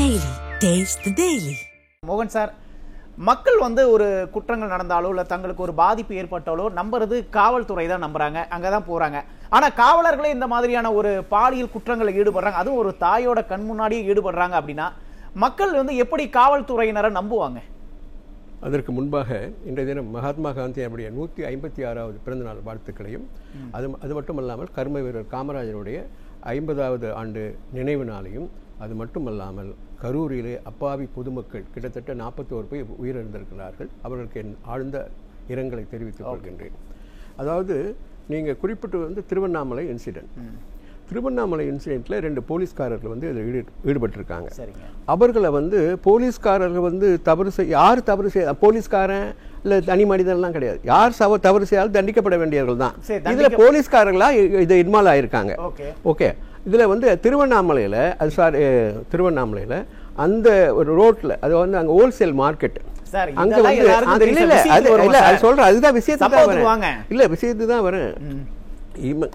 Daily. Taste the Daily. மோகன் sir, மக்கள் ஒரு குற்றங்கள் நடந்தாலோ இல்ல தங்களுக்கு ஒரு பாதிப்பு ஏற்பட்டாலோ நம்புறது காவல்துறை தான் நம்புறாங்க, அங்கதான் போறாங்க. ஆனா காவலர்களே இந்த மாதிரியான ஒரு பாலியல் குற்றங்களை ஈடுபடுறாங்க, அதுவும் ஒரு தாயோட கண் முன்னாடியே ஈடுபடுறாங்க அப்படின்னா மக்கள் எப்படி காவல்துறையினரை நம்புவாங்க? அதற்கு முன்பாக இன்றைய தினம் மகாத்மா காந்தி அவருடைய 156வது பிறந்தநாள் வாழ்த்துக்களையும் அது மட்டுமல்லாமல் கர்ம வீரர் காமராஜருடைய 50வது ஆண்டு நினைவு நாளையும், அது மட்டுமல்லாமல் கரூரிலே அப்பாவி பொதுமக்கள் கிட்டத்தட்ட 41 பேர் உயிரிழந்திருக்கிறார்கள். அவர்களுக்கு என் ஆழ்ந்த இரங்கலை தெரிவித்துக் கொள்கின்றேன். அதாவது நீங்கள் குறிப்பிட்டு திருவண்ணாமலை இன்சிடென்ட். திருவண்ணாமலை இன்சிடென்ட்ல 2 போலீஸ்காரர்கள் இதில் ஈடுபட்டிருக்காங்க. அவர்களை போலீஸ்காரர்கள் தவறு யார் தவறு செய்ய, போலீஸ்காரன் இல்ல தனி மனிதன்லாம் கிடையாது, யார் தவறு செய்தாலும் தண்டிக்கப்பட வேண்டியவர்கள் தான். இதுல போலீஸ்காரர்களா இதை இன்வால்வ் ஆயிருக்காங்க. ஓகே, இதுல திருவண்ணாமலையில திருவண்ணாமலையில அந்த ஒரு ரோட்ல அது அங்க ஹோல்சேல் மார்க்கெட், அங்க சொல்றேன், அதுதான் விஷயத்துக்கு தான் வரேன்.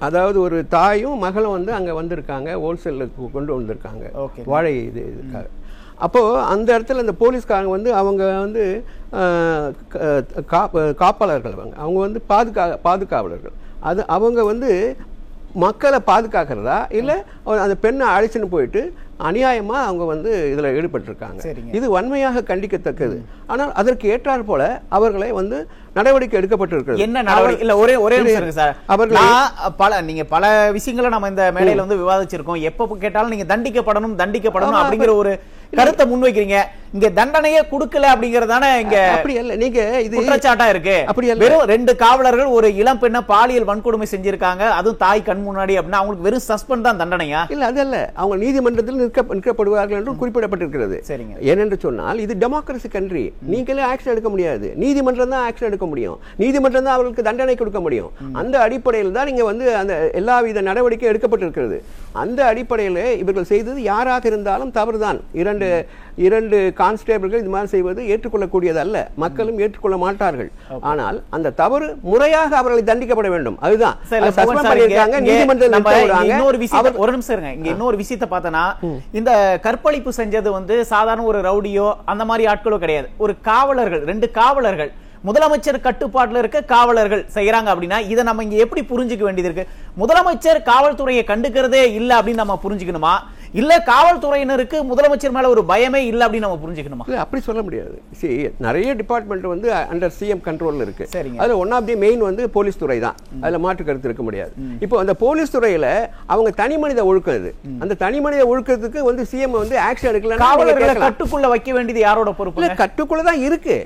அதாவது ஒரு தாயும் மகளும் அங்க வந்திருக்காங்க, ஹோல்சேலுக்கு கொண்டு வந்திருக்காங்க வாழை இதுக்காக. அப்போ அந்த இடத்துல அந்த போலீஸ்காரங்க அவங்க காப்பாளர்கள், அவங்க பாதுகாவலர்கள். அது அவங்க மக்களை பாதுகாக்கிறதா இல்ல அந்த பெண்ணை அழைச்சின்னு போயிட்டு அநியாயமா அவங்க இதுல ஈடுபட்டிருக்காங்க. இது வன்மையாக கண்டிக்கத்தக்கது. ஆனால் அதற்கு ஏற்றாற் போல அவர்களை நடவடிக்கை எடுக்கப்பட்டிருக்கிறது. என்ன நடவடிக்கை? இல்ல ஒரே நிமிஷம் சார், நீங்க பல விஷயங்களை நம்ம இந்த மேடையில விவாதிச்சிருக்கோம். எப்ப கேட்டாலும் நீங்க தண்டிக்கப்படணும் அப்படிங்கிற ஒரு கருத்தை முன்வைக்கிறீங்க. இங்க தண்டனையே கொடுக்கல அப்படிங்கறதானே இங்க அப்படி இல்ல, நீங்க இது குற்றச்சாட்டா இருக்கு. வெறும் 2 காவலர்கள் ஒரு இளம் பெண்ணை பாலியல் வன்கொடுமை செஞ்சிருக்காங்க, அதுவும் தாய் கண் முன்னாடி அப்படின்னா அவங்களுக்கு வெறும் சஸ்பெண்ட் தான் தண்டனையா? இல்ல, அதல்ல, அவங்க நீதிமன்றத்தில் நிற்கப்படுவார்கள் என்று குறிப்பிடப்பட்டிருக்கிறது. ஏனென்று சொன்னால் இது டெமோக்ரசி கண்ட்ரி. நீங்களே ஆக்ஷன் எடுக்க முடியாது, நீதிமன்றம் தான் ஆக்ஷன் எடுக்க முடியும், நீதிமன்றம் தான் அவர்களுக்கு தண்டனை கொடுக்க முடியும். அந்த அடிப்படையில் தான் நீங்க அந்த எல்லாவித நடவடிக்கை எடுக்கப்பட்டிருக்கிறது. அந்த அடிப்படையில் இவர்கள் செய்தது யாராக இருந்தாலும் தவறுதான். இரண்டு கான்ஸ்டேபிள்கள் இது மாதிரி செய்வது ஏற்றுக்கொள்ளக்கூடியது அல்ல, மக்களும் ஏற்றுக்கொள்ள மாட்டார்கள். ஆனால் அந்த தவறு முறையாக அவர்களை தண்டிக்கப்பட வேண்டும். அதுதான் இன்னொரு விஷயத்தை பார்த்தனா, இந்த கற்பழிப்பு செஞ்சது சாதாரண ஒரு ரவுடியோ அந்த மாதிரி ஆட்களோ கிடையாது. ஒரு காவலர்கள், 2 காவலர்கள், முதலமைச்சர் கட்டுப்பாட்டுல இருக்க காவலர்கள் செய்யறாங்க அப்படின்னா இதை நம்ம இங்க எப்படி புரிஞ்சுக்க வேண்டியது இருக்கு? முதலமைச்சர் காவல்துறையை கண்டுக்கிறதே இல்ல அப்படின்னு நம்ம புரிஞ்சுக்கணுமா, இல்ல காவல்துறையினருக்கு முதலமைச்சர் மேல ஒரு பயமே இல்ல அப்படின்னு நம்ம புரிஞ்சுக்கணுமா? அப்படி சொல்ல முடியாது. நிறைய டிபார்ட்மெண்ட் அண்டர் சிஎம் கண்ட்ரோல்ல இருக்கு. அதுல one of the main police துறை தான், அதுல மாற்று கருத்து இருக்க முடியாது. இப்போ அந்த போலீஸ் துறையில அவங்க தனி மனித ஒழுக்கம், அந்த தனி மனித ஒழுக்கத்துக்கு சிஎம் ஆக்ஷன் எடுக்கல. காவலர்களை கட்டுக்குள்ள வைக்க வேண்டியது யாரோட பொறுப்பு? கட்டுக்குள்ள தான் இருக்கு.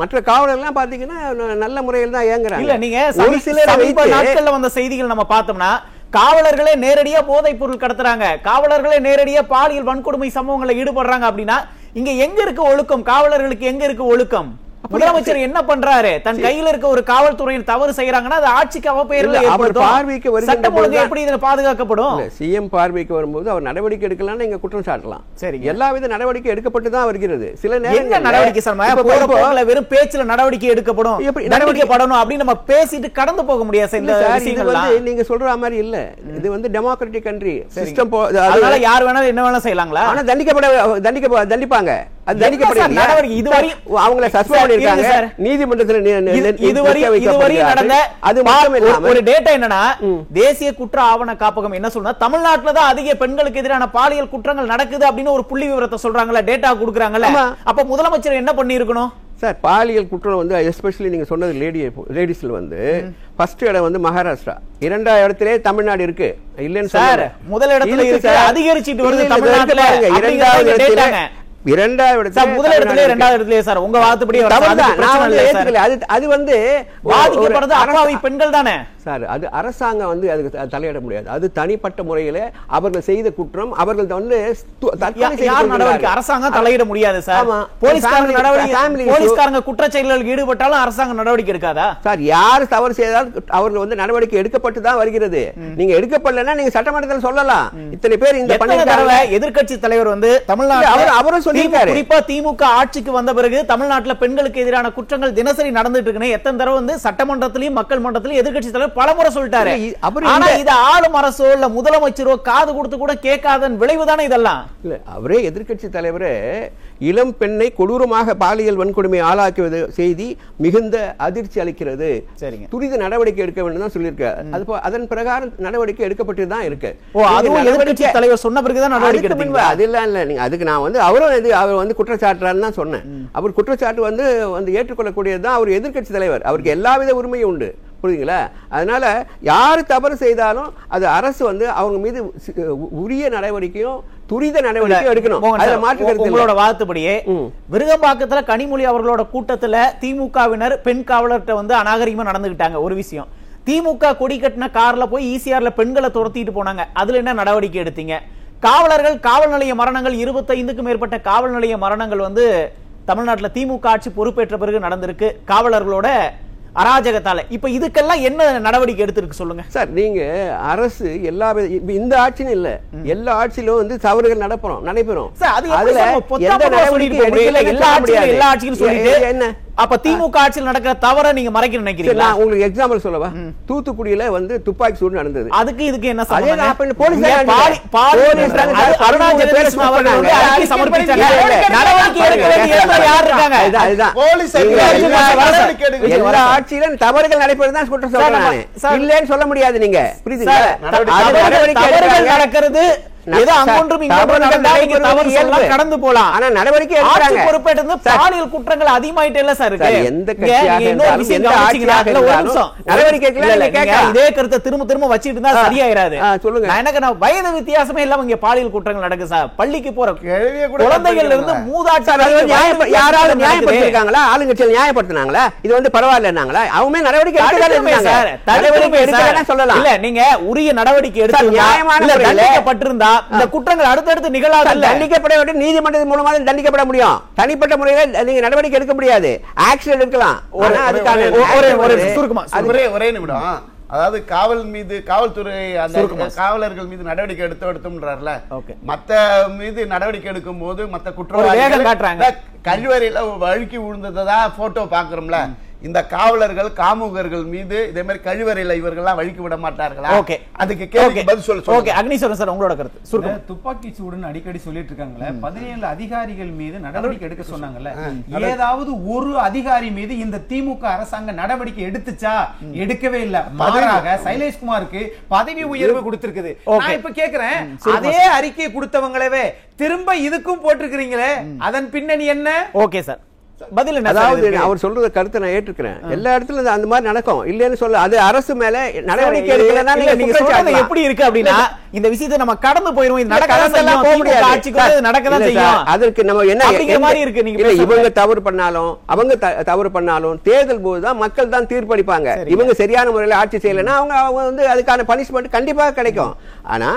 மற்ற காவலர்கள் பாத்தீங்கன்னா நல்ல முறையில் தான் இயங்குறாங்க. இல்ல, நீங்க ஒரு சில நாட்கள்ல வந்த செய்திகள் நம்ம பார்த்தோம்னா காவலர்களே நேரடியா போதைப் பொருள் கடத்துறாங்க, காவலர்களே நேரடியா பாலியல் வன்கொடுமை சம்பவங்களை ஈடுபடுறாங்க அப்படின்னா இங்க எங்க இருக்கு ஒழுக்கம்? காவலர்களுக்கு எங்க இருக்கு ஒழுக்கம்? முதலமைச்சர் என்ன பண்றாரு? தன் கையில இருக்க ஒரு காவல்துறையில் தவறு செய்யறாங்கன்னா அது ஆட்சிக்கு அவப்பெயர்ல பார்வைக்கு சட்டம் ஒழுங்கு எப்படி இதுல பாதுகாக்கப்படும்? சிஎம் பார்வைக்கு வரும்போது அவர் நடவடிக்கை எடுக்கலாம்னு இங்க குற்றம் சாட்டலாம். சரி, எல்லாவித நடவடிக்கை எடுக்கப்பட்டு தான் வருகிறது. சில நேரம் நடவடிக்கை சார் வெறும் பேச்சுல நடவடிக்கை எடுக்கப்படும், நடவடிக்கப்படணும் அப்படின்னு நம்ம பேசிட்டு கடந்து போக முடியாது. நீங்க சொல்ற மாதிரி இல்ல, இது டெமோக்ராட்டிக் கண்ட்ரி சிஸ்டம். அதனால யார் வேணாலும் என்ன வேணாலும் செய்யலாங்களா? ஆனா தண்டிப்பாங்க. அது தண்டிக்கப்பட இதுவரை அவங்களை சஸ்பெண்ட் பண்ணிருக்காங்க நீதிமன்றத்தில். இதுவரை நடந்த ஒரு டேட்டா என்னன்னா, தேசிய குற்ற ஆவண காப்பகம் என்ன சொல்றா, தமிழ்நாட்டுல தான் அதிக பெண்களுக்கு எதிரான பாலியல் குற்றங்கள் நடக்குது அப்படின்னு ஒரு புள்ளி விவரத்தை சொல்றாங்கல்ல, டேட்டா கொடுக்குறாங்கல்ல. அப்ப முதலமைச்சர் என்ன பண்ணி இருக்கணும் சார்? பாலியல் குற்றம் எஸ்பெஷலி நீங்க சொன்னது லேடிஸ்ல ஃபர்ஸ்ட் இடம் மகாராஷ்டிரா, 2வது இடத்திலே தமிழ்நாடு இருக்கு. இல்லன்னு சார், முதல் இடத்துல இருக்கு, அதிகரிச்சிட்டு வருது தமிழ்நாட்டுல. 2வது இடத்துல, 2வது இடத்துல, முதல் இடத்துல 2வது இடத்துல சார் உங்க வாதப்படி அது பாதிக்கப்படுறது அப்பாவி பெண்கள் தானே சார். அது அரசாங்கம் அதுக்கு தலையிட முடியாது. அது தனிப்பட்ட முறையில அவர்கள் செய்த குற்றம். அவர்கள் அரசாங்கம் தலையிட முடியாது சார். போலீஸ்காரங்க குற்றச்செயல்களில் ஈடுபட்டாலும் அரசாங்கம் நடவடிக்கை எடுக்காதா சார்? யார் தவறு செய்தால் அவர்கள் நடவடிக்கை எடுக்கப்பட்டு தான் வருகிறது. நீங்க எடுக்கப்படலன்னா நீங்க சட்டமன்றத்தில் சொல்லலாம். இத்தனை பேர் இந்த எதிர்க்கட்சி தலைவர் தமிழ்நாடு அவரும் சொல்லியிருக்காரு. குறிப்பா திமுக ஆட்சிக்கு வந்த பிறகு தமிழ்நாட்டில் பெண்களுக்கு எதிரான குற்றங்கள் தினசரி நடந்துட்டு இருக்குன்னு எத்தனை தடவை சட்டமன்றத்திலையும் மக்கள் மன்றத்திலையும் எதிர்க்கட்சி தலைவர் பலமுறை சொல்லிட்டாரு. ஆனா இது ஆளும் அரசோ இல்ல முதலமைச்சரோ காது கொடுத்து கூட கேட்காதன் விளைவுதானே இதெல்லாம். இல்ல அவரே எதிர்க்கட்சி தலைவரே இளம் பெண்ணை கொடூரமாக பாலியல் வன்கொடுமை ஆளாக்குவது செய்தி மிகுந்த அதிர்ச்சி அளிக்கிறது, துரித நடவடிக்கை எடுக்க வேண்டும் தான் சொல்லியிருக்காரு. அது அதன் பிரகாரம் நடவடிக்கை எடுக்கப்பட்டு தான் இருக்கு. எதிர்க்கட்சி தலைவர் சொன்ன பிறகுதான் நடவடிக்கை எடுத்தீங்க. அதெல்லாம் இல்ல, நீங்க அதுக்கு நான் வந்து அவர் வந்து குற்றச்சாட்டுறாருன்னு தான் சொன்னேன். அவர் குற்றச்சாட்டு வந்து ஏற்றுக்கொள்ளக்கூடியதுதான். அவர் எதிர்க்கட்சி தலைவர், அவருக்கு எல்லாவித உரிமையும் உண்டு, புரியுதுங்களா? அதனால யாரு தவறு செய்தாலும் அது அரசு வந்து அவங்க மீது உரிய நடவடிக்கையும் துரித நடவடிக்கை எடுக்கணும். அதுல மாற்று கருத்து. உங்களோட வாதத்துப்படியே விருகம்பாக்கத்துல கனிமொழி அவர்களோட கூட்டத்துல திமுகவினர் பெண் காவலர்கிட்ட வந்து அநாகரிகமா நடந்துகிட்டாங்க. ஒரு விஷயம், திமுக கொடி கட்டின கார்ல போய் ஈசிஆர்ல பெண்களை துரத்திட்டு போனாங்க, அதுல என்ன நடவடிக்கை எடுத்தீங்க? காவலர்கள் காவல் நிலைய மரணங்கள் 25க்கும் மேற்பட்ட காவல் நிலைய மரணங்கள் வந்து தமிழ்நாட்டில் திமுக ஆட்சி பொறுப்பேற்ற பிறகு நடந்திருக்கு காவலர்களோட அராஜகத்தால. இப்ப இதுக்கெல்லாம் என்ன நடவடிக்கை எடுத்திருக்கு சொல்லுங்க சார். நீங்க அரசு எல்லா இந்த ஆட்சியும் இல்ல, எல்லா ஆட்சியிலும் வந்து தவறுகள் நடைபெறும். என்ன அப்ப திமுக ஆட்சியில் நடக்கிற தவற நீங்க மறைக்க நினைக்கிறீங்களா? உங்களுக்கு எக்ஸாம்பிள் சொல்லவா? தூத்துக்குடியில வந்து துப்பாக்கி சூடு நடந்தது. அதுக்கு இதுக்கு என்ன எல்லா ஆட்சியிலும் தவறுகள் நடைபெறுதான் குற்றம் சொல்றாங்க, இல்லன்னு சொல்ல முடியாது. நீங்க நடக்கிறது கடந்து போலாம். ஆனா நடவடிக்கை பொறுப்பேற்று பாலியல் குற்றங்கள் அதிகமாயிட்டே இல்ல சார் இருக்கு. இதே கருத்தை திரும்ப திரும்ப வச்சிட்டு இருந்தா சரியாயிராது. சொல்லுங்க, எனக்கு நான் வயது வித்தியாசமே இல்லாம இங்க பாலியல் குற்றங்கள் நடக்கு சார். பள்ளிக்கு போற குழந்தைகள்ல இருந்து மூதாட்டி யாராவது நியாயப்படுத்திருக்காங்களா? ஆளுங்கட்சியில் நியாயப்படுத்தினாங்களா? இது வந்து பரவாயில்லன்னாங்களா? அவங்க நடவடிக்கை சொல்லலாம். இல்ல நீங்க உரிய நடவடிக்கை எடுத்து தண்டிக்கப்பட்டிருந்தா இந்த குற்றங்கள் அடுத்தடுத்து நிகழாது. தண்டிக்கப்பட வேண்டும், நீதிமன்றத்தின் மூலமாக தண்டிக்கப்பட முடியும். தனிப்பட்ட முறையில் நீங்க நடவடிக்கை எடுக்க முடியாது, ஆக்ஷன் எடுக்கலாம். ஒரே நிமிடம். அதாவது காவல்துறை காவலர்கள் மீது நடவடிக்கை எடுத்தோம்ன்றார்ல, மத்த மீது நடவடிக்கை எடுக்கும் போது மத்த குற்றவாளிகள் கழிவறையில வழுக்கி விழுந்ததா போட்டோ பாக்குறோம்ல, இந்த காவலர்கள் காமுகர்கள் மீது இதே மாதிரி கழிவறையில இவர்கள்லாம் வழுக்கி விட மாட்டார்களா? ஓகே, அதுக்கு கேள்வி பதில் சொல்லுங்க. ஓகே, அக்னீஸ்வரன் சார் உங்களோட கருத்து. துப்பாக்கி சூடுன்னு அடிக்கடி சொல்லிட்டு இருக்காங்களே, 17 அதிகாரிகள் மீது நடவடிக்கை எடுக்க சொன்னாங்கல்ல, ஏதாவது ஒரு அதிகாரி மீது இந்த திமுக அரசாங்கம் நடவடிக்கை எடுத்துச்சா? எடுக்கவே இல்ல. மாறாக சைலேஷ்குமாருக்கு பதவி உயர்வு கொடுத்திருக்குது. நான் இப்ப கேக்குறேன், அதே அறிக்கை கொடுத்தவங்களவே திரும்ப இதுக்கும் போட்டிருக்கிறீங்களே, அதன் பின்னணி என்ன? ஓகே சார், பதில் என்ன? அதாவது அவர் சொல்றத கருத்தை நான் ஏற்றுக்கிறேன். எல்லா இடத்துல அந்த மாதிரி நடக்கும், இல்லன்னு சொல்ல. அது அரசு மேல நடவடிக்கை எடுக்கலன்னா நீங்க சொல்றது எப்படி இருக்கு அப்படின்னா இந்த விஷயத்தை நம்ம கடந்து போயிடுவோம். இது நடக்கலாம் போக முடியாது, ஆட்சிக்கு நடக்கதான் செய்யும். அதற்கு நம்ம என்ன மாதிரி இருக்கு? நீங்க இவங்க தவறு பண்ணாலும் அவங்க தவறு பண்ணாலும் தேர்தல் போதுதான் மக்கள் தான் தீர்ப்பளிப்பாங்க. இவங்க சரியான முறையில் ஆட்சி செய்யலைன்னா அவங்க வந்து அதுக்கான பனிஷ்மெண்ட் கண்டிப்பாக கிடைக்கும். ஆனா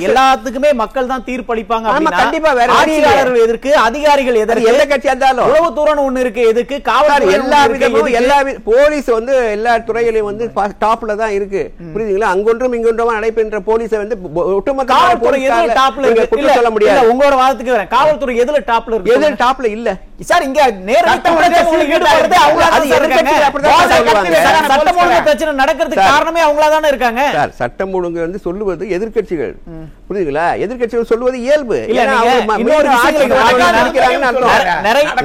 எல்லாத்துக்குமே மக்கள் தான் தீர்ப்பளிப்பாங்க. கண்டிப்பா வேற ஆட்சியாளர்கள் எதற்கு, அதிகாரிகள் எதற்கு, எந்த கட்சியா இருந்தாலும் உளவுத்துறை இருக்கு, எதுக்கு காவல் எல்லா விதமும் போலீஸ் வந்து எல்லா துறையிலையும் வந்து டாப்ல தான் இருக்கு, புரியுதுங்களா? அங்கொன்றும் இங்கொன்றும் நடைபெற்ற போலீஸ் வந்து ஒட்டுமொத்த காவல்துறை எதுல டாப்ல இருக்கு சொல்ல முடியாது. உங்களோட வாதத்துக்கு வரேன், காவல்துறை எதுல டாப்ல இருக்கு? எதுல டாப்ல இல்ல சார். இங்க சட்டம் ஒழுங்கு பிரச்சனை நடக்கிறதுக்கு காரணமே அவங்களா தானே இருக்காங்க சார். சட்டம் ஒழுங்கு வந்து சொல்லுவது எதிர்க்கட்சிகள், புரியுதுங்களா? எதிர்க்கட்சிகள் சொல்லுவது இயல்பு.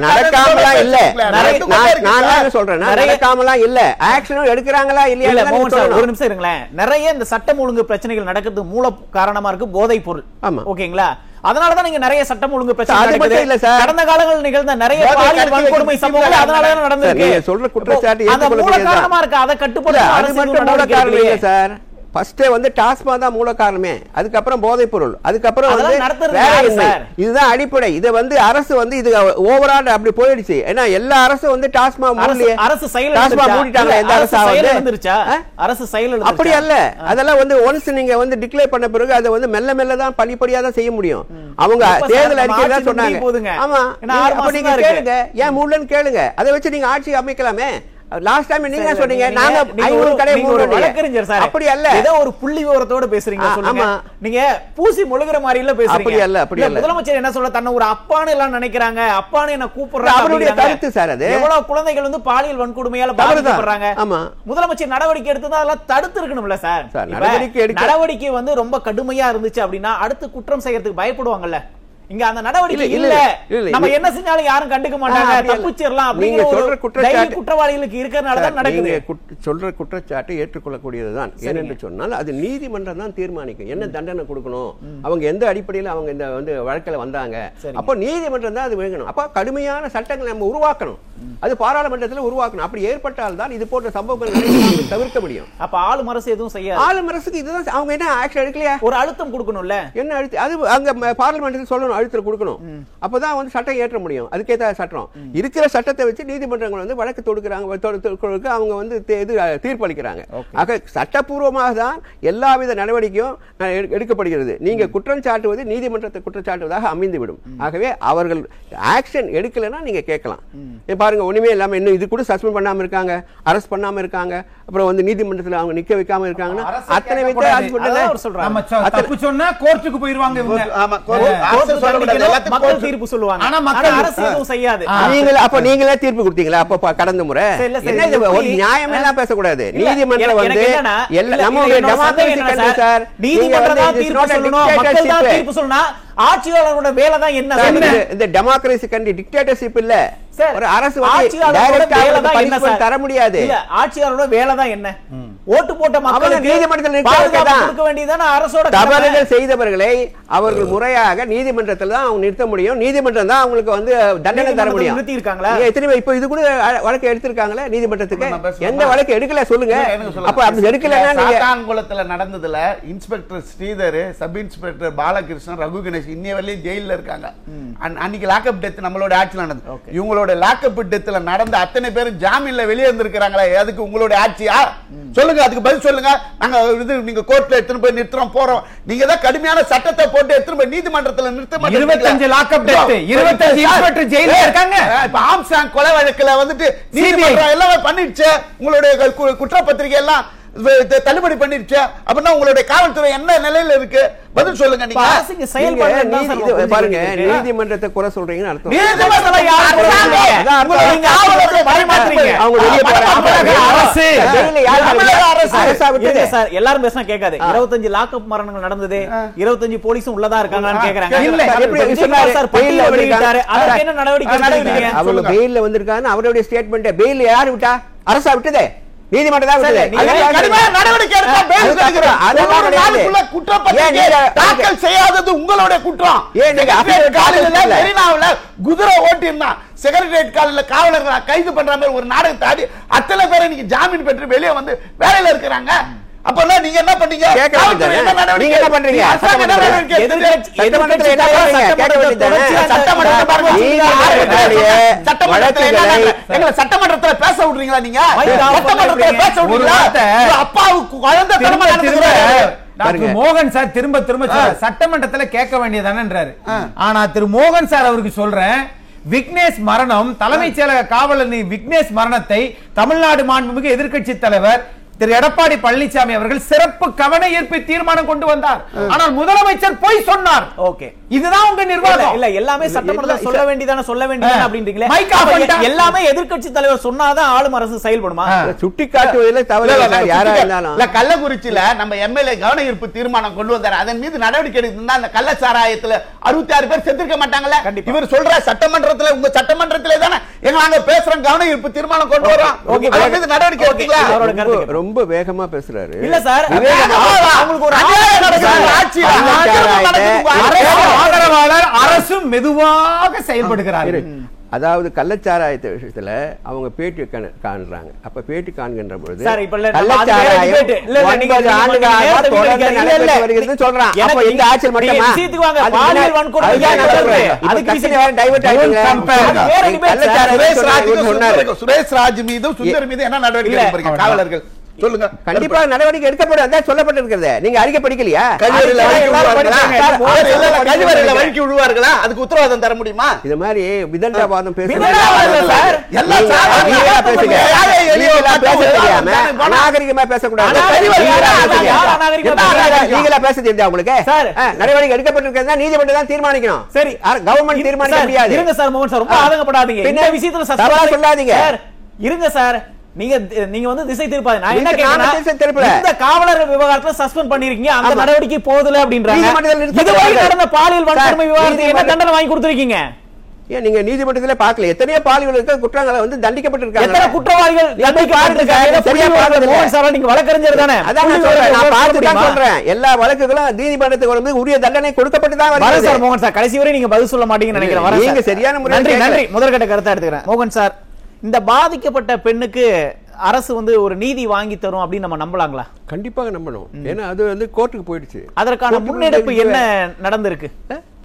நடக்காமலாம் இல்ல, நான் சொல்றேன் நடக்காமலாம் இல்ல, ஆக்ஷனும் எடுக்கிறாங்களா இல்லையா? ஒரு நிமிஷம் இருங்களேன். நிறைய இந்த சட்டம் ஒழுங்கு பிரச்சனைகள் நடக்கிறது மூல காரணமா இருக்கு போதைப் பொருள். ஓகேங்களா? அதனாலதான் நீங்க நிறைய சட்டம் ஒழுங்கு பிரச்சனை கடந்த காலங்களில் நிகழ்ந்த நிறைய பாலியல் வன்கொடுமை சம்பவங்கள் அதனாலதான் நடந்திருக்கு. சொல்ற குற்றச்சாட்டு காரணமா இருக்கு, அதை கட்டுப்படுத்த சார். ஃபர்ஸ்ட் வந்து டாஸ்மாக் தான் மூல காரணமே, அதுக்கப்புறம் போதைப் பொருள், அதுக்கப்புறம் இதுதான் அடிப்படை. இதை வந்து அரசு வந்து இது ஓவரால் அப்படி போயிடுச்சு. ஏன்னா எல்லா அரசும் வந்து டாஸ்மாக் மூடிட்டாங்க. எந்த அரசு செயல் அப்படி அல்ல. அதெல்லாம் வந்து ஒன்ஸ் நீங்க வந்து டிக்ளேர் பண்ண பிறகு அதை வந்து மெல்ல மெல்ல தான் படிப்படியா தான் செய்ய முடியும். அவங்க தேர்தல் அறிக்கை தான் சொன்னாங்க. ஆமா, நீங்க கேளுங்க, ஏன் மூடலன்னு கேளுங்க, அதை வச்சு நீங்க ஆட்சி அமைக்கலாமே. லாஸ்ட் டைம் நீங்க சொன்னீங்க நாங்க 500 கடை வழக்கறிஞர் சார், அப்படி அல்ல. ஏதோ ஒரு புள்ளி விவரத்தோட பேசுறீங்க. சொல்லுங்க. நீங்க பூசி முழுகிற மாதிரி இல்ல பேசுறீங்க. அப்படி அல்ல. முதலமைச்சர் என்ன சொல்ல, தன்னை ஒரு அப்பான்னு எல்லாம் நினைக்கிறாங்க, அப்பான்னு என்ன கூப்பிடுறாங்க. அவருடைய கருத்து சார். அது எவ்வளவு குழந்தைகள் வந்து பாலியல் வன்கொடுமையால பாதிக்கப்படுறாங்க. முதலமைச்சர் நடவடிக்கை எடுத்ததா அதெல்லாம் தடுத்து இருக்கணும்ல சார். நடவடிக்கை வந்து ரொம்ப கடுமையா இருந்துச்சு அப்படின்னா அடுத்து குற்றம் செய்யறதுக்கு பயப்படுவாங்கல்ல. இங்க அந்த நடவடிக்கை இல்ல, நம்ம என்ன செஞ்சாலும் யாரும் கண்டுக்க மாட்டாங்க, தப்பிச்சிரலாம் அப்படிங்கிற ஒரு குற்றவாளிகளுக்கு இருக்கறனால தான் நடக்குது. சொல்ற குற்றச்சாட்டு ஏற்றுக்கொள்ளக்கூடியதுதான். ஏனென்று சொன்னால் அது நீதிமன்றம் தான் தீர்மானிக்கும் என்ன தண்டனை கொடுக்கணும், அவங்க எந்த அடிப்படையில் அவங்க இந்த வந்து வழக்கில் வந்தாங்க. அப்போ நீதிமன்றம் தான் அது வேணும். அப்போ கடுமையான சட்டங்களை நம்ம உருவாக்கணும், அது பாராளுமன்றத்தில் உருவாக்கணும். அப்படி ஏற்பட்டால் தான் இது போன்ற சம்பவங்களை தவிர்க்க முடியும். அப்ப ஆளும் அரசு எதுவும் செய்யாது. ஆளும் அரசுக்கு இதுதான் அவங்க என்ன ஆக்ஷன் எடுக்கலையா, ஒரு அழுத்தம் கொடுக்கணும்ல. என்ன அழுத்தம்? அது அங்க பார்லிமெண்ட்ல சொல்லணும், அழுத்தம் கொடுக்கணும். அப்பதான் வந்து சட்டம் ஏற்ற முடியும். அதுக்கேற்ற சட்டம் இருக்கிற சட்டத்தை வச்சு நீதிமன்றங்கள் வந்து வழக்கு தொடுக்கிறாங்க, அவங்க வந்து தீர்ப்பளிக்கிறாங்க. ஆக சட்டப்பூர்வமாக தான் எல்லாவித நடவடிக்கையும் எடுக்கப்படுகிறது. நீங்க குற்றம் சாட்டுவது நீதிமன்றத்தை குற்றச்சாட்டுவதாக அமைந்துவிடும். ஆகவே அவர்கள் ஆக்ஷன் எடுக்கலைன்னா நீங்க கேட்கலாம். பாருங்க, ஒண்ணுமே இல்லாம இன்னும் இது கூட சஸ்பெண்ட் பண்ணாம இருக்காங்க, அரெஸ்ட் பண்ணாம இருக்காங்க, அப்புறம் வந்து நீதிமன்றத்தில் அவங்க நிக்க வைக்காம இருக்காங்கன்னா அத்தனை தப்பு சொன்னா கோர்ட்டுக்கு போயிருவாங்க. மக்கள் தீர்ப்பு சொல்லுவாங்க, ஆனா மக்கள் அரசு எதுவும் செய்யாது. அப்ப நீங்களே தீர்ப்பு கொடுத்தீங்களா? அப்ப கடந்த முறை ஒரு நியாயம் எல்லாம் பேசக்கூடாது. நீதிமன்றம் வந்து நம்மளுடைய டெமோக்ரசி கண்ட்ரி சார். நீதிமன்றம் தான் தீர்ப்பு சொல்லணும், மக்கள் தான் தீர்ப்பு சொல்லணும். ஆட்சியாளரோட வேலை தான் என்ன? இந்த டெமோக்ரசி கண்ட்ரி டிக்டேட்டர்ஷிப் இல்ல. ஒரு அரசு தர முடியாது. ஆட்சியாளரோட வேலை தான் என்ன? ஓட்டு போட்ட மக்களுக்கு நீதிமன்றத்தில் கொடுக்க வேண்டியதான அரசோட. தவறுகள் செய்தவர்களை அவர்கள் முறையாக நீதிமன்றத்தில் தான் அவங்க நிறுத்த முடியும். நீதிமன்றம் தான் அவங்களுக்கு வந்து தண்டனை தர முடியும். நிறுத்தி இருக்காங்களா? எத்தனை இப்ப இது கூட வழக்கு எடுத்திருக்காங்களா நீதிமன்றத்துக்கு? எந்த வழக்கு எடுக்கல சொல்லுங்க. அப்ப அப்படி எடுக்கலன்னா சாத்தான்குளத்துல நடந்ததுல inspector Sridhar, sub inspector Balakrishnan, Raghu Ganesh இன்னைய வரையும் ஜெயில இருக்காங்க. அன்னைக்கு லாக்அப் டெத் நம்மளோட ஆட்சியில் நடந்தது. இவங்களோட லாக்அப் டெத்ல நடந்த அத்தனை பேரும் ஜாமீன்ல வெளியே வந்திருக்காங்களா? அதுக்கு உங்களோட ஆட்சியா? சொல்லுங்க, அதுக்கு பதில் சொல்லுங்க. நாங்க இது நீங்க கோர்ட்ல எடுத்து போய் நிறுத்துறோம் போறோம். நீங்க தான் கடுமையான சட்டத்தை போட்டு எடுத்து போய் நீதிமன்றத்துல நிறுத்த மாட்டீங்க. 25 லாக்அப் டெத், 25 இன்ஸ்பெக்டர் ஜெயில்ல இருக்காங்க. இப்ப ஆம்சாங் கொலை வழக்குல வந்துட்டு நீதிமன்றம் எல்லாம் பண்ணிடுச்சு. உங்களுடைய குற்றப்பத்திரிகை எல்லாம் தள்ளுபடி பண்ணிருச்சு. அப்படின்னா உங்களுடைய காவல்துறை என்ன நிலையில இருக்கு? பதில் சொல்லுங்க. நீங்க பாருங்க, நீதிமன்றத்தை குறை சொல்றீங்கன்னு அர்த்தம். எல்லாரும் பேசினா கேட்காது. 25 லாக்அப் மரணங்கள் நடந்தது, 25 போலீஸும் உள்ளதா இருக்காங்கன்னு கேக்குறாங்க. என்ன நடவடிக்கை? அவங்க பெயில்ல வந்திருக்காங்க. அவருடைய ஸ்டேட்மெண்ட் பெயில் யாரு விட்டா? அரசா விட்டதே, நீதிமன்றம் தான் தாக்கல் செய்யாதது உங்களுடைய குற்றம். குதிரை ஓட்டினா செக்ரட்டரியேட் காலையில காவலர்கள் கைது பண்ற மாதிரி ஒரு நாடகத்தை ஆடி அத்தனை பேரை நீங்க ஜாமீன் பெற்று வெளியே வந்து வேலையில இருக்கிறாங்க. அப்பெல்லாம் நீங்க என்ன பண்ணீங்க? நீங்க என்ன பண்றீங்க? சட்டமன்றத்தில் பேச விடுறீங்களா? நீங்க அப்பாவுக்கு குழந்தை மோகன் சார் திரும்ப திரும்ப சட்டமன்றத்தில் கேட்க வேண்டியதானன்றாரு. ஆனா திரு மோகன் சார் அவருக்கு சொல்றேன், விக்னேஷ் மரணம், தலைமைச் செயலக காவலர் விக்னேஷ் மரணத்தை தமிழ்நாடு மாண்புமிகு எதிர்க்கட்சி தலைவர் திரு எடப்பாடி பழனிசாமி அவர்கள் சிறப்பு கவன ஈர்ப்பு தீர்மானம் கொண்டு வந்தார். ஆனால் முதலமைச்சர் பொய் சொன்னார். ஓகே, இதுதான் உங்க நிர்வாகம். இல்ல எல்லாமே சட்டமன்றத்தில் சொல்ல வேண்டியதான சொல்ல வேண்டியதான அப்படின்றீங்களே. எல்லாமே எதிர்க்கட்சி தலைவர் சொன்னாதான் ஆளும் அரசு செயல்படுமா? சுட்டி காட்டுவதில் தவறு யாரா இருந்தாலும். இல்ல கள்ளக்குறிச்சியில நம்ம எம்எல்ஏ கவன ஈர்ப்பு தீர்மானம் கொண்டு வந்தார். அதன் மீது நடவடிக்கை எடுத்திருந்தா அந்த கள்ளச்சாராயத்துல 66 பேர் செத்துருக்க மாட்டாங்கல்ல. இவர் சொல்ற சட்டமன்றத்துல, உங்க சட்டமன்றத்திலே தானே எங்க நாங்க பேசுறோம் கவன ஈர்ப்பு தீர்மானம் கொண்டு வரோம். அதன் மீது நடவடிக்கை எடுத்தீங்களா? ரொம்ப வேகமா பேசுறாரு. இல்ல சார், அவங்களுக்கு ஒரு ஆதரவாளர் அரசு மெதுவாக செயல்படுகிறார். அதாவது கள்ளச்சாராயத்தை விஷயத்துல அவங்க பேட்டி காண்றாங்க. அப்ப பேட்டி காண்கின்ற பொழுது சொல்றான். அப்ப இந்த ஆட்சியில் மட்டுமா சுரேஷ் ராஜ் மீது சுந்தர் மீது என்ன நடவடிக்கை காவலர்கள் சொல்லுங்க. கண்டிப்பா நடவடிக்கை எடுக்கப்படும் அதான் சொல்லப்பட்டிருக்கிறது. நீங்க அறிக்கை படிக்கலையா? கழிவறையில வழுக்கி விழுவார்களா? அதுக்கு உத்தரவாதம் தர முடியுமா? இது மாதிரி விதண்டாவாதம் பேசுங்க. நாகரிகமா பேசக்கூடாது. நீங்களா பேச தெரிஞ்சா உங்களுக்கு? நடவடிக்கை எடுக்கப்பட்டிருக்கிறதா நீதிமன்றம் தான் தீர்மானிக்கணும். சரி, கவர்மெண்ட் தீர்மானிக்க முடியாது. இருங்க சார் மோகன் சார், ரொம்ப ஆதங்கப்படாதீங்க. இந்த விஷயத்துல சொல்லாதீங்க. இருங்க சார், நீங்க வந்து திசை திருப்பாது. நான் என்ன கேக்குறேன், இந்த காவலர்கள் விவகாரத்துல சஸ்பெண்ட் பண்ணிருக்கீங்க, அந்த நடவடிக்கை போதல அப்படின்றாங்க. இதுவரை நடந்த பாலியல் வன்கொடுமை விவகாரத்துக்கு என்ன தண்டனை வாங்கி கொடுத்திருக்கீங்க? ஏன் நீங்க நீதிமன்றத்திலே பார்க்கல? எத்தனையோ பாலியல் குற்றங்களை வந்து தண்டிக்கப்பட்டிருக்காங்க. எத்தனை குற்றவாளிகள் நீங்க வழக்கறிஞர் தானே? அதான் நான் பார்த்து தான் சொல்றேன். எல்லா வழக்குகளும் நீதிமன்றத்துக்கு வந்து உரிய தண்டனை கொடுக்கப்பட்டு தான் வருது. சார் மோகன் சார், கடைசி வரை நீங்க பதில் சொல்ல மாட்டீங்கன்னு நினைக்கிறேன். நீங்க சரியான முறையில் நன்றி. முதற்கட்ட கருத்தை எடுத்துக்கிறேன். மோகன் சார், இந்த பாதிக்கப்பட்ட பெண்ணுக்கு அரசு வந்து ஒரு நீதி வாங்கி தரும் அப்படின்னு நம்ம நம்பலாங்களா? கண்டிப்பாக நம்பணும். ஏன்னா அது வந்து கோர்ட்டுக்கு போயிடுச்சு. அதற்கான முன்னெடுப்பு என்ன நடந்திருக்கு?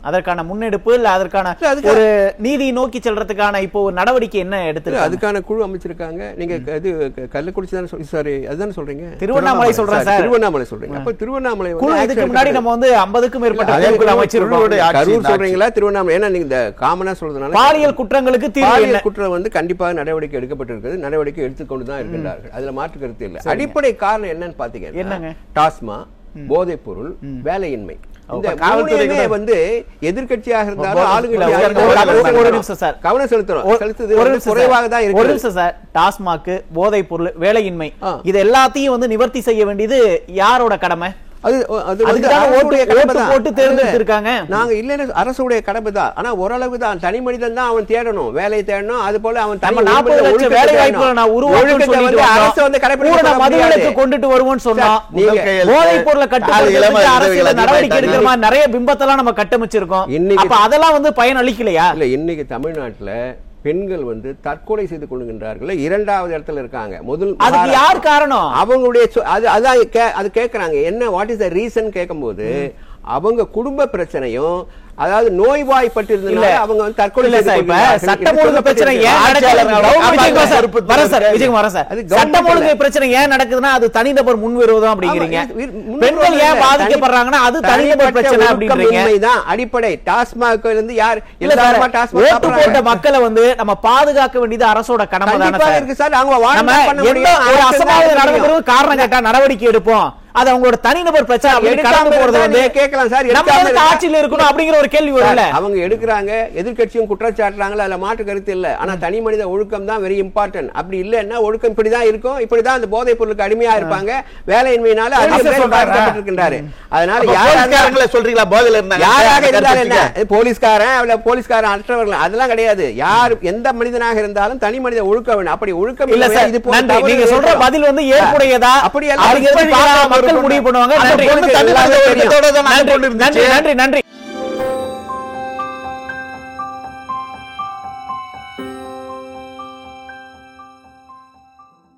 அதற்கான முன்னெடுப்பு இல்ல அதற்கான ஒரு நீதி நோக்கி செல்றதுக்கான இப்போ ஒரு நடவடிக்கை என்ன எடுத்து அதுக்கான குழு அமைச்சிருக்காங்க. நீங்க இது கள்ளக்குறிச்சி தானே? சாரி, அதுதானே சொல்றீங்க? திருவண்ணாமலை சொல்றேன் சார். திருவண்ணாமலை சொல்றீங்க. அப்ப திருவண்ணாமலை இதுக்கு முன்னாடி நம்ம வந்து 50க்கும் மேற்பட்ட குழு அமைச்சிருக்கோம். கரூர் சொல்றீங்களா திருவண்ணாமலை? ஏன்னா நீங்க இந்த காமனா சொல்றதுனால பாலியல் குற்றங்களுக்கு பாலியல் குற்றம் வந்து கண்டிப்பாக நடவடிக்கை எடுக்கப்பட்டிருக்கிறது. நடவடிக்கை எடுத்துக்கொண்டு தான் இருக்கின்றார்கள். அதுல மாற்று கருத்து இல்லை. அடிப்படை காரணம் என்னன்னு பாத்தீங்கன்னா என்னங்க? டாஸ்மா, போதைப் பொருள், வேலையின்மை. இந்த காவல்துறை வந்து எதிர்க்கட்சியாக இருந்தாலும் ஆளுங்கட்சியாக கவனம் செலுத்துறது குறைவாக தான் இருக்கு. ஒரு நிமிஷம் சார், டாஸ்மாக், போதைப் பொருள், வேலையின்மை, இது எல்லாத்தையும் வந்து நிவர்த்தி செய்ய வேண்டியது யாரோட கடமை? நாங்க இல்லன்னு அரசுடைய கடமை தான். ஆனா ஓரளவு தான் தனி மனிதன் தான் அவன் தேடணும், வேலையை தேடணும். அது போல அவன் 40 லட்சம் வேலை வாய்ப்புகளை அரசு வந்து கடைபிடிக்க கொண்டுட்டு வருவோம்னு சொன்னா போதைப் பொருளை கட்டுப்படுத்த நடவடிக்கை எடுக்கிற மாதிரி நிறைய பிம்பத்தெல்லாம் நம்ம கட்டமைச்சிருக்கோம். அப்ப அதெல்லாம் வந்து பயன் அளிக்கலையா? இல்ல, இன்னைக்கு தமிழ்நாட்டுல பெண்கள் வந்து தற்கொலை செய்து கொள்கின்றார்கள். 2வது இடத்துல இருக்காங்க. முதல் அதுக்கு யார் காரணம்? அவங்களுடைய அது கேட்கறாங்க. என்ன வாட் இஸ் த ரீசன் கேட்கும்போது அவங்க குடும்ப பிரச்சனையும், அதாவது நோய்வாய்ப்பட்டிருந்தனால அவங்க வந்து தற்கொலை சட்டம் ஒழுங்கு பிரச்சனை ஏன் சட்டம் ஒழுங்கு பிரச்சனை ஏன் நடக்குதுன்னா அது தனிநபர் முன்விரோதம் அப்படிங்கிறீங்க. பெண்கள் ஏன் பாதிக்கப்படுறாங்கன்னா அது தனிநபர் பிரச்சனை அப்படிங்கிறீங்க. அடிப்படை டாஸ்மாக் இருந்து யார் ஓட்டு போட்ட மக்களை வந்து நம்ம பாதுகாக்க வேண்டியது அரசோட கடமை தானே இருக்கு சார். அவங்க ஒரு அசம்பாவிதம் நடக்கிறது காரணம் கேட்டா நடவடிக்கை எடுப்போம். அது அவங்களோட தனிநபர் பிரச்சனை கடந்து போறது வந்து கேட்கலாம் சார். ஆட்சியில் இருக்கணும் அப்படிங்கிற ஒரு கேள்வி வரல. அவங்க எடுக்கிறாங்க, எதிர்க்கட்சியும் குற்றச்சாட்டுறாங்க, அதுல மாற்று கருத்து இல்ல. ஆனா தனி மனித ஒழுக்கம் தான் வெரி இம்பார்ட்டன்ட். அப்படி இல்லன்னா ஒழுக்கம் இப்படிதான் இருக்கும், இப்படிதான் அந்த போதைப் பொருளுக்கு அடிமையா இருப்பாங்க. வேலையின்மையினால பாதிக்கப்பட்டிருக்கின்றாரு. அதனால யாராக சொல்றீங்களா? போதையில இருந்தாங்க யாராக இருந்தாலும் என்ன, போலீஸ்காரன் அற்றவர்கள் அதெல்லாம் கிடையாது. யார் எந்த மனிதனாக இருந்தாலும் தனி மனித ஒழுக்கம் வேணும். அப்படி ஒழுக்கம் இல்ல சார். இது நீங்க சொல்ற பதில் வந்து ஏற்புடையதா? அப்படி எல்லாம் மக்கள் முடிவு பண்ணுவாங்க. நன்றி.